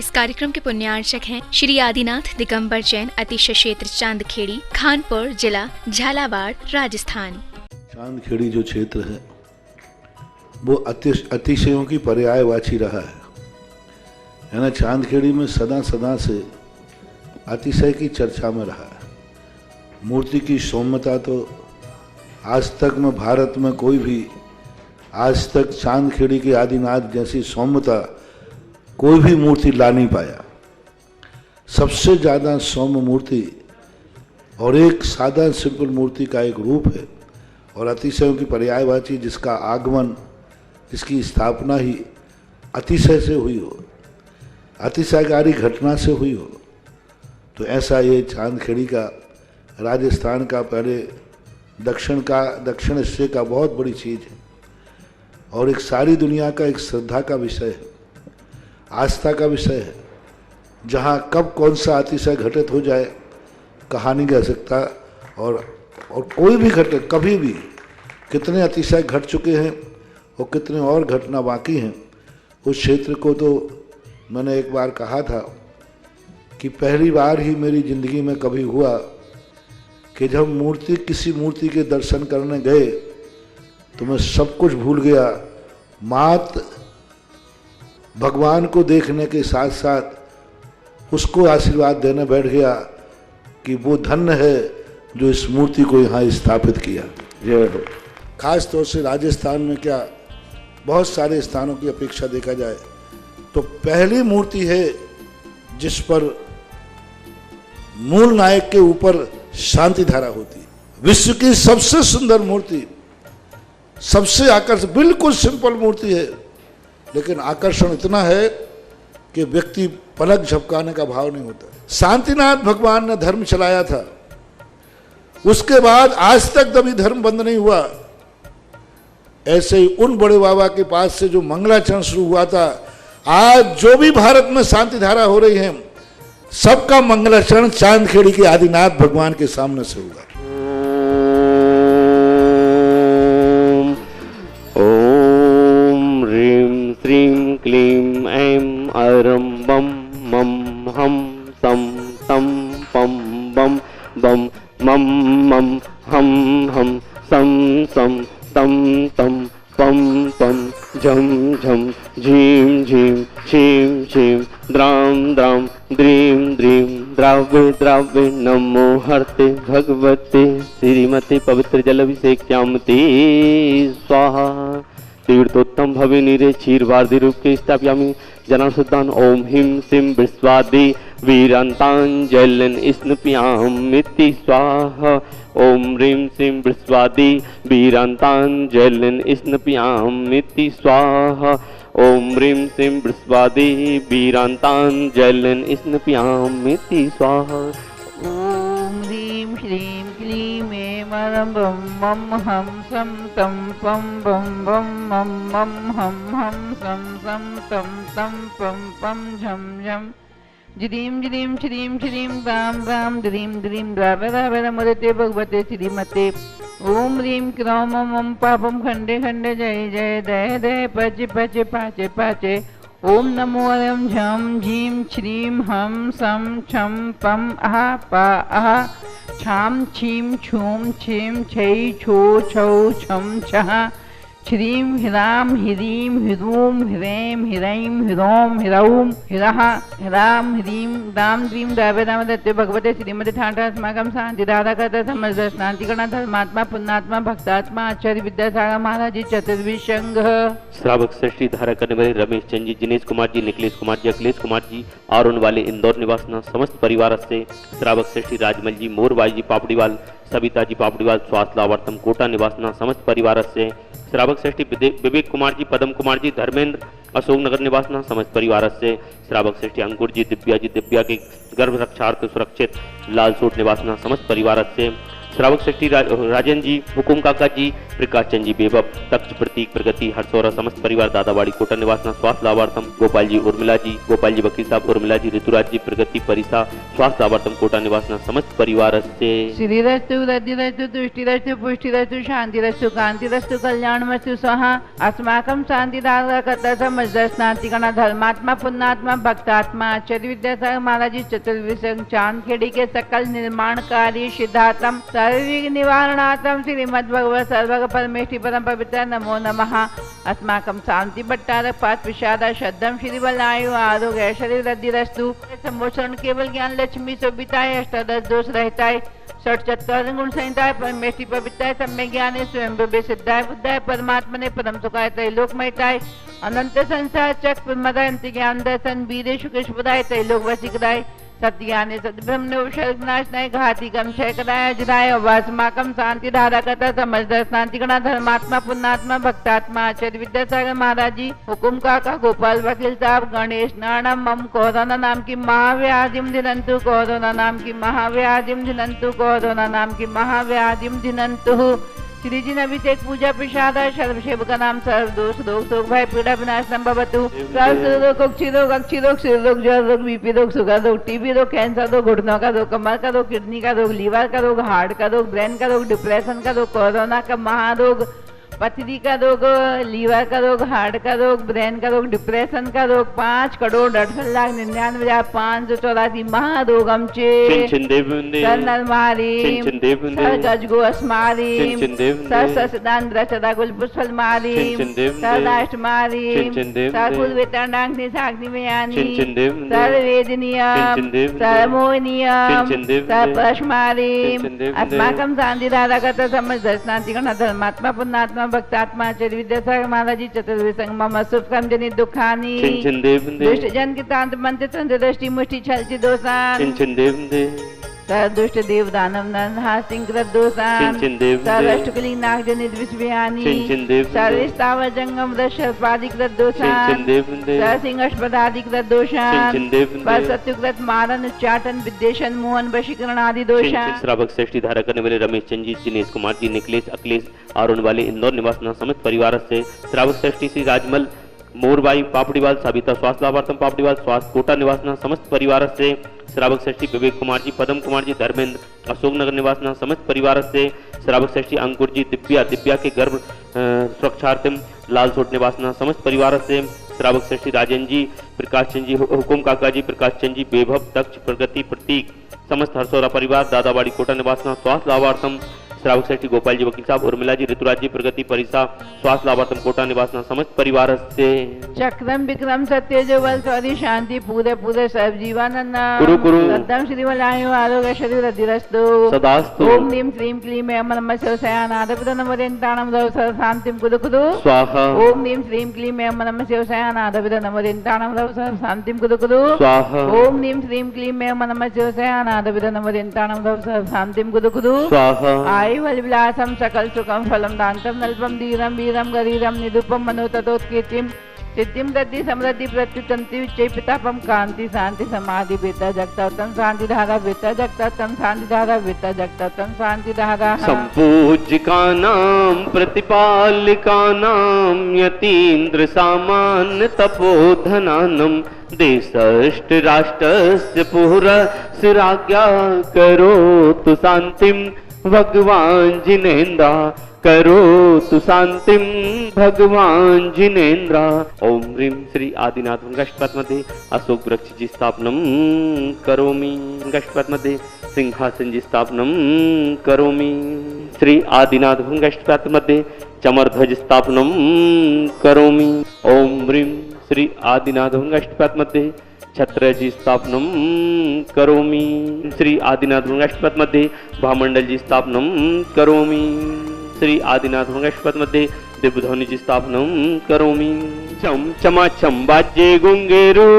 इस कार्यक्रम के पुण्यार्चक हैं श्री आदिनाथ दिगंबर जैन अतिशय क्षेत्र चांदखेड़ी, खानपुर जिला, झालावाड़, राजस्थान। चांदखेड़ी जो क्षेत्र है वो अतिशयों की पर्यायवाची रहा है ना। चांदखेड़ी में सदा सदा से अतिशय की चर्चा में रहा है। मूर्ति की सौम्यता तो आज तक में भारत में कोई भी आज तक चांदखेड़ी के आदिनाथ जैसी सौम्यता कोई भी मूर्ति ला नहीं पाया। सबसे ज़्यादा सौम्य मूर्ति और एक सादा सिंपल मूर्ति का एक रूप है और अतिशयों की पर्यायवाची जिसका आगमन, जिसकी स्थापना ही अतिशय से हुई हो, अतिशयकारी घटना से हुई हो, तो ऐसा ये चांदखेड़ी का राजस्थान का पहले दक्षिण हिस्से का बहुत बड़ी चीज़ है और एक सारी दुनिया का एक श्रद्धा का विषय है, आस्था का विषय है। जहाँ कब कौन सा अतिशय घटित हो जाए कहा नहीं जा सकता और कोई भी घटे कभी भी कितने अतिशय घट चुके हैं और कितने और घटना बाकी हैं। उस क्षेत्र को तो मैंने एक बार कहा था कि पहली बार ही मेरी ज़िंदगी में कभी हुआ कि जब किसी मूर्ति के दर्शन करने गए तो मैं सब कुछ भूल गया। मात्र भगवान को देखने के साथ साथ उसको आशीर्वाद देने बैठ गया कि वो धन्य है जो इस मूर्ति को यहाँ स्थापित किया। जय हो। खास तौर से राजस्थान में क्या बहुत सारे स्थानों की अपेक्षा देखा जाए तो पहली मूर्ति है जिस पर मूल नायक के ऊपर शांति धारा होती है। विश्व की सबसे सुंदर मूर्ति, सबसे आकर्षक, बिल्कुल सिंपल मूर्ति है लेकिन आकर्षण इतना है कि व्यक्ति पलक झपकाने का भाव नहीं होता। शांतिनाथ भगवान ने धर्म चलाया था, उसके बाद आज तक कभी धर्म बंद नहीं हुआ। ऐसे ही उन बड़े बाबा के पास से जो मंगलाचरण शुरू हुआ था, आज जो भी भारत में शांति धारा हो रही है सबका मंगलाचरण चांदखेड़ी के आदिनाथ भगवान के सामने से हुआ। ओम ह्रीं श्रीं क्लीं ऐं अरं बम मम हम सम तम पम बम बम मम मम हम सम सम तम तम पम पम झम झम झीम झीम छीम छीम द्राम द्राम द्रीम द्रीम द्राव्य द्राव्य नमो हरते भगवते श्रीमते पवित्र जलाभिषेक्यामते स्वाहा। तीर्थोत्तम भवे नीरे क्षीरवार्धि रूप के स्थापयामि जनाशुद्धान। ओम हिम सिम विश्वादि वीरांतांजलिन स्नपयामिति स्वाहा। ओम ह्रीं श्रीं विश्वादि वीरांतांजलिन स्नपयामिति स्वाहा। ओम ह्रीं श्रीं विश्वादि वीरांतांजलिन स्नपयामिति स्वाहा। ओम ह्रीं श्रीं क्लीं ऐं अरं बम मम हम सम तम पम बम बम मम मम हम सम तम पम पम झम झम जिदीम जिदीम श्रीम श्रीम राम राम द्रीम द्रीम द्रावरावर नमोते भगवते श्रीमते। ओम ह्रीं क्रों मम पापम खंडे खंडे जय जय दय दय पच पच पाचे पाचे। ओम नमो अरं झम झीम श्रीम हम सम छम पम आहा पा आहा छाम छीम छूम छीम छै छो छौ छम छहा श्रीं ह्रां ह्रीं ह्रूं ह्रैं ह्रैं ह्रौं ह्रौं ह्रः ह्रां ह्रीं राम द्रीं द्राव्यराम दत्ते भगवते श्रीमते ठाठास्माकं शांति दादा कथा समझ शांतिकरण धर्मात्मा पुण्यात्मा भक्तात्मा आचार्य विद्यासागर महाराज जी चतुर्विशंग। श्रावक सृष्टि धारा करने वाले रमेश चंद जी, जिनेश कुमार जी, निखिलेश कुमार जी, अखिलेश कुमार जी और उन वाले इंदौर निवासना समस्त परिवार से श्रावक सृष्टि राजमल जी, मोरबाई जी पापड़ीवाल, सविता जी पापड़ीवाल, स्वास्थ्य लावर्तम कोटा निवासना समस्त परिवार से श्रावक सृष्टि विवेक कुमार जी, पदम कुमार जी, धर्मेंद्र अशोकनगर निवासना समस्त परिवार से श्रावक सृष्टि अंकुर जी, दिव्या के गर्भ रक्षार्थ सुरक्षित लाल सूट निवासना समस्त परिवार से श्रावक श्रेष्ठी राजन जी, हुकुम काका जी, प्रकाश चंद जी बेबब, तक्ष प्रतीक प्रगति हरसौरा समस्त परिवार दादावाड़ी कोटा निवासना स्वास्थ्य लाभार्थम गोपाल जी उर्मिला जी, गोपाल जी वकील साहब उर्मिला जी, ऋतुराज जी प्रगति परिसा स्वास्थ्य लाभार्थम कोटा निवासना समस्त परिवार से श्रीरस्तु रद्धिरस्तु तुष्टिरस्तु पुष्टिरस्तु शांतिरस्तु कांतिरस्तु कल्याणमस्तु स्वाहा। अस्माकं शांतिदायकता समजदर्शनातिगण धर्मात्मा पुण्यात्मा भक्तात्मा आचार्य विद्यासागर महाराज जी चतुर्विंश चांदखेड़ी के सकल निर्माणकारी सिद्धार्थम सर्वविघ्न निवारणार्थम श्रीमद्भगवत सर्वग परमेष्टि परम पवित्र नमो नमः। अस्माकं शांति भट्टारक पाठ विषादा श्रद्धम श्री बलायु आरोग्य ऐश्वर्य वृद्धिरस्तु। सम्मोचन केवल ज्ञान लक्ष्मी शोभिताय अष्टादश दोष रहताय षट चत्वार गुण संहिताय परमेष्टि पवित्राय सम्यक ज्ञाने स्वयं सिद्धाय बुद्धाय परमात्मने परम सुखाय त्रैलोकमयताय अनंत संसार चक्र मदंत ज्ञान दर्शन वीरेशु कृष्णपदाय त्रैलोक वशीकराय सत्य ज्ञाने सद्ब्रह्मणे विनाशनाय घाती कम क्षय कराय अजराय वास्माकम शांति धारा कथा समझदर शांतिगणा धर्मात्मा पुण्यात्मा भक्तात्मा आचार्य विद्यासागर महाराज जी, हुकुम काका, गोपाल वकील साहब, गणेश नाणम मम कोरोना नाम की महाव्याधिम दिनंतु कोरोना नाम की महाव्याधिम दिनंतु कोरोना नाम की महाव्याधिम दिनंतु। श्री जी अभिषेक पूजा प्रसाद सर्वसेव का नाम सर्व दोष रोग शोक भय पीड़ा विनाशनम भवतु। सर्व रोग अक्षी रोग सिर रोग जल रोग बीपी रोग शुगर रोग टीबी रोग कैंसर रोग घुटनों का रोग कमर का रोग किडनी का रोग लीवर का रोग हार्ट का रोग ब्रेन का रोग डिप्रेशन का रोग कोरोना का महारोग पथरी का रोग लीवर का रोग हार्ट का रोग ब्रेन का रोग डिप्रेशन का रोग 5,68,99,584 महारोग हमचे नरमारी गजगो अस्मारी सदांद्र चदागुल पुष्पल मारी सदाष्टमारी सर्ववेतांडाग्नि साग्नि मयानी सर्ववेदनीयम सर्वमोहनीयम सर्वश्मारी अस्माकं शांतिधारकता समझदर्शनातिगण धर्मात्मा पुण्यात्मा भक्तात्मा आचार्य विद्यासागर महाराज जी चतुर्विंश मम शुभकर्म जनित दुखानी दुष्ट जन की तांत मंत्र तंत्र दृष्टि मुष्टि छलची दोषान दुष्ट देव दानव नरहा सिंकृत दोषान सर्वष्टकुली नाग जनित विषव्यानी सर्वस्ताव जंगम सर्पादिकृत दोषान सिंहस्पदादिकृत दोषान पर सत्युकृत मारन उच्चाटन विद्वेषण मोहन वशीकरण आदि दोषान। श्रावक श्रेष्ठी धारा करने वाले रमेश चंद जी, दिनेश कुमार जी, निखिलेश अखिलेश आरोन वाले इंदौर निवासना समेत परिवार से श्रावक श्रेष्ठी श्री राजमल मोरबाई पापड़ीवाल साबिता स्वास्थ्य लाभार्थम पापड़ीवाल स्वास्थ्य कोटा निवासना समस्त परिवार से श्रावक श्रेष्ठी विवेक कुमार जी, पदम कुमार जी, धर्मेंद्र अशोकनगर निवासना समस्त परिवार से श्रावक श्रेष्ठी अंकुर जी, दिव्या के गर्भ सुरक्षार्थम लाल सोट निवासना समस्त परिवार से श्रावक श्रेष्ठी राजन जी, प्रकाश चंद जी, हुकुम काका जी, प्रकाश चंद जी बेभव, तक्ष प्रगति प्रतीक समस्त हरसौरा परिवार दादावाड़ी कोटा निवासना स्वास्थ्य लाभार्थम श्रावक श्रेष्ठी गोपाल जी वकील साहब उर्मिला जी, ऋतुराज जी प्रगति परिसा स्वास्थ्य लाभार्थम कोटा निवासना समस्त परिवार से चक्रम विक्रम सत्य जो बल सौरी शांति पूरे पूरे सब जीवानंद कुरु सद्दम श्री वलायु आरोग्य शरीर अधिरस्तु सदास्तु। ओम नीम श्रीम क्लीम एम नमः शिवसायनादपितन वरेंताणम दवसर शांतिम कुरु कुरु स्वाहा। ओम नीम श्रीम क्लीम एम नमः शिवसायनादपितन वरेंताणम दवसर शांतिम कुरु कुरु स्वाहा। ओम नीम श्रीम क्लीम एम नमः शिवसायनादपितन वरेंताणम दवसर शांतिम कुरु कुरु स्वाहा। विलासम सकल सुखम फलम दान्तम नल्पम धीरम वीरम गरीरम निरूपम मनोततोत्कीर्तिम सिद्धिम गद्दी समृद्धि प्रत्युतंति उच्चै पितापम कांति शांति समाधि बेता जगता उत्तम शांति धारा बेता जगता उत्तम शांति धारा बेता जगता उत्तम शांति धारा। संपूज्यकानां प्रतिपालिकानां यतीन्द्र सामान्य तपोधनानं देशष्ट राष्ट्रस्य पुरस्य राज्ञा करोतु शान्तिं भगवान जिनेन्द्रा करोतु शांतिम भगवान जिनेन्द्रा। ओम ह्रीं श्री आदिनाथ गष्टपद्मध्ये अशोक वृक्ष जी स्थापनम करोमि, गष्टपद्मध्ये सिंहासन जी स्थापनम करोमि। श्री आदिनाथ गष्टपद्मध्ये चमरध्वज स्थापनम करोमि। ओम ह्रीं श्री आदिनाथ गष्टपद्मध्ये छत्र जी स्थापनम करोमि। श्री आदिनाथ मध्ये भामंडल जी स्थापनम करोमि। श्री आदिनाथ मध्ये दिव्यध्वनि जी स्थापनम करोमि। चम चमा चम वाज्ये गुंगेरू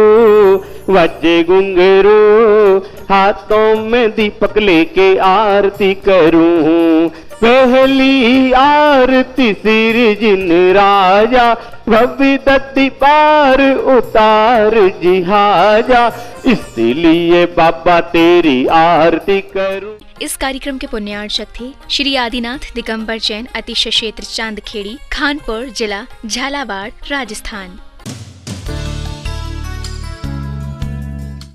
हाथों में दीपक लेके आरती करूं। पहली आरती सिर जिन राजा भवि दत्ती पार उतार जिहाजा। इसीलिए बाबा तेरी आरती करूं। इस कार्यक्रम के पुण्यार्चक थे श्री आदिनाथ दिगंबर जैन अतिशय क्षेत्र चांदखेड़ी, खानपुर जिला झालावाड़ राजस्थान।